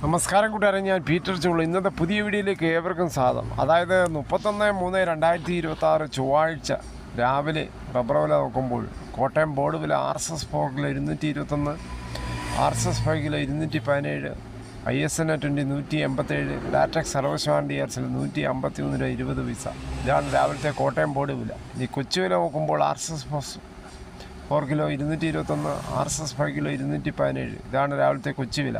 നമസ്കാരം കൂട്ടുകാരെ, ഞാൻ പീറ്റർ ചുള്ളു. ഇന്നത്തെ പുതിയ വീഡിയോയിലേക്ക് ഏവർക്കും സ്വാഗതം. അതായത് 31/3/2026 ചൊവ്വാഴ്ച രാവിലെ റബ്ബർ വില നോക്കുമ്പോൾ കോട്ടയം ബോർഡ് വില RSS 4 kilo 221, RSS 5 kilo 217, ISN 20 187, latex 60% DRCL 153 രൂപ 20 പൈസ. ഇതാണ് രാവിലത്തെ കോട്ടയം ബോർഡ് വില. ഈ കൊച്ചു വില നോക്കുമ്പോൾ RSS 4 കിലോ 221, RSS 5 കിലോ 217. ഇതാണ് രാവിലത്തെ കൊച്ചു വില.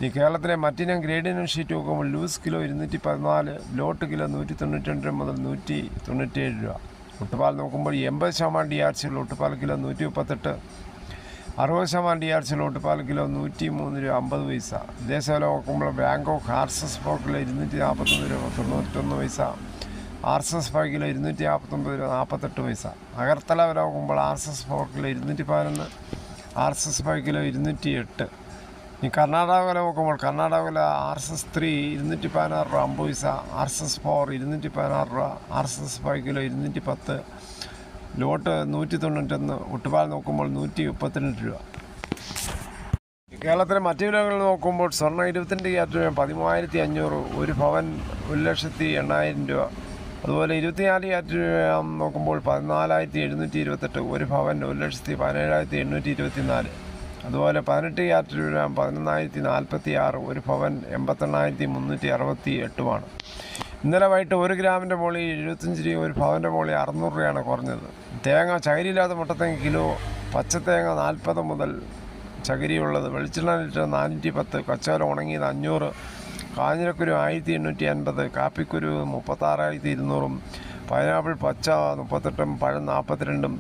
ഈ കേരളത്തിലെ മറ്റിനം ഗ്രേഡിനും ഷീറ്റ് നോക്കുമ്പോൾ ലൂസ് കിലോ 214, ലോട്ട് കിലോ 192 മുതൽ 197 രൂപ. ഒട്ടുപാൽ നോക്കുമ്പോൾ 80% DRCL ഒട്ടുപാൽ കിലോ 138, 60% DRCL ഒട്ടുപാൽ കിലോ 103 രൂപ 50 പൈസ. വിദേശ വില നോക്കുമ്പോൾ ബാങ്കോക്ക് RSS 4 കിലോ 241 രൂപ 91 പൈസ, RSS 5 കിലോ 249 രൂപ 48 പൈസ. അഗർത്തല വില നോക്കുമ്പോൾ RSS 4 കിലോ 211, RSS 5 കിലോ 208. ഈ കർണാടക വില നോക്കുമ്പോൾ കർണാടക വില RSS 3 216 രൂപ 50 പൈസ, RSS 4 216 രൂപ, RSS 5 കിലോ 210, ലോട്ട് 191, ഒട്ടുപാൽ നോക്കുമ്പോൾ 132 രൂപ. കേരളത്തിലെ മറ്റു വിലകൾ നോക്കുമ്പോൾ സ്വർണ്ണം 22 ക്യാരറ്റ് 13,500, ഒരു പവൻ 1,80,000 രൂപ. അതുപോലെ 24 ക്യാരറ്റ് നോക്കുമ്പോൾ 14,728, ഒരു പവൻ 1,17,824. അതുപോലെ 18 ക്യാരറ്റ് 11,046, ഒരു പവൻ 88,368. ഇന്നലെ വൈകിട്ട് 1 ഗ്രാമിൻ്റെ മുകളിൽ 75 രൂപ, ഒരു പവൻ്റെ മുകളിൽ 600 രൂപയാണ് കുറഞ്ഞത്. തേങ്ങ ചകിരിയില്ലാത്ത മുട്ടത്തേങ്ങ കിലോ, പച്ചത്തേങ്ങ 40 മുതൽ ചകിരിയുള്ളത്, വെളിച്ചെണ്ണ ലിറ്റർ 410, കച്ചവലം ഉണങ്ങിയത് 500, കാഞ്ഞിരക്കുരു 1,850, കാപ്പിക്കുരു 36,200, പൈനാപ്പിൾ പച്ച 38, പഴം 42,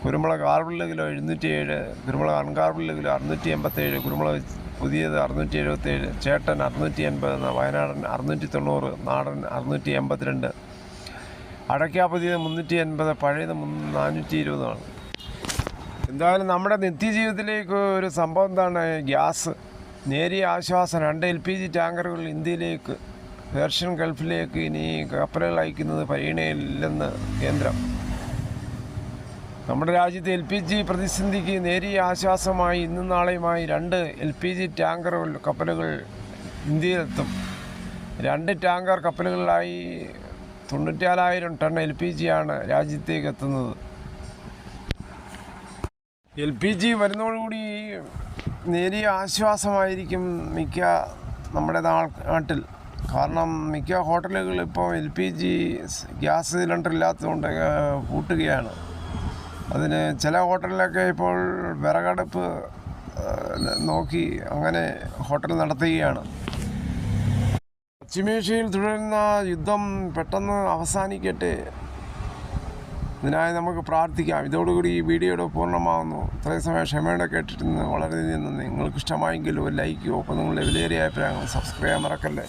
കുരുമുളക് കാർബിളിൽ കിലോ 707, കുരുമുളക് അൺകാർബിളിൽ കിലോ 687, കുരുമുളക് പുതിയത് 677, ചേട്ടൻ 680, വയനാടൻ 690, നാടൻ 682, അടയ്ക്ക പുതിയത് 380, പഴയത് 420. എന്തായാലും നമ്മുടെ നിത്യജീവിതത്തിലേക്ക് ഒരു സംഭവം എന്താണ്, ഗ്യാസ് നേരിയ ആശ്വാസം. 2 LPG ടാങ്കറുകൾ ഇന്ത്യയിലേക്ക്, പേർഷ്യൻ ഗൾഫിലേക്ക് ഇനി കപ്പലുകൾ അയക്കുന്നത് പരിഗണനയില്ലെന്ന് കേന്ദ്രം. നമ്മുടെ രാജ്യത്തെ LPG പ്രതിസന്ധിക്ക് നേരിയ ആശ്വാസമായി ഇന്നും നാളെയുമായി 2 LPG ടാങ്കറുകൾ കപ്പലുകൾ ഇന്ത്യയിലെത്തും. 2 ടാങ്കർ കപ്പലുകളിലായി 94,000 ടൺ LPG ആണ് രാജ്യത്തേക്ക് എത്തുന്നത്. LPG വരുന്നതോടുകൂടി നേരിയ ആശ്വാസമായിരിക്കും മിക്ക നമ്മുടെ നാട്ടിൽ. കാരണം മിക്ക ഹോട്ടലുകളിൽ ഇപ്പോൾ LPG ഗ്യാസ് സിലിണ്ടർ ഇല്ലാത്തതുകൊണ്ട് പൂട്ടുകയാണ്. അതിന് ചില ഹോട്ടലിലൊക്കെ ഇപ്പോൾ വിറകടുപ്പ് നോക്കി അങ്ങനെ ഹോട്ടൽ നടത്തുകയാണ്. പശ്ചിമേഷ്യയിൽ തുടരുന്ന യുദ്ധം പെട്ടെന്ന് അവസാനിക്കട്ടെ, ഇതിനായി നമുക്ക് പ്രാർത്ഥിക്കാം. ഇതോടുകൂടി ഈ വീഡിയോയുടെ പൂർണ്ണമാകുന്നു. ഇത്രയും സമയം ക്ഷമയോടെ കേട്ടിരുന്നു വളരെയധികം നന്ദി. നിങ്ങൾക്ക് ഇഷ്ടമായെങ്കിൽ ഒരു ലൈക്കോ, ഒപ്പം നിങ്ങളുടെ വിലയേറിയ അഭിപ്രായങ്ങൾ സബ്സ്ക്രൈബ് ചെയ്യാൻ മറക്കല്ലേ.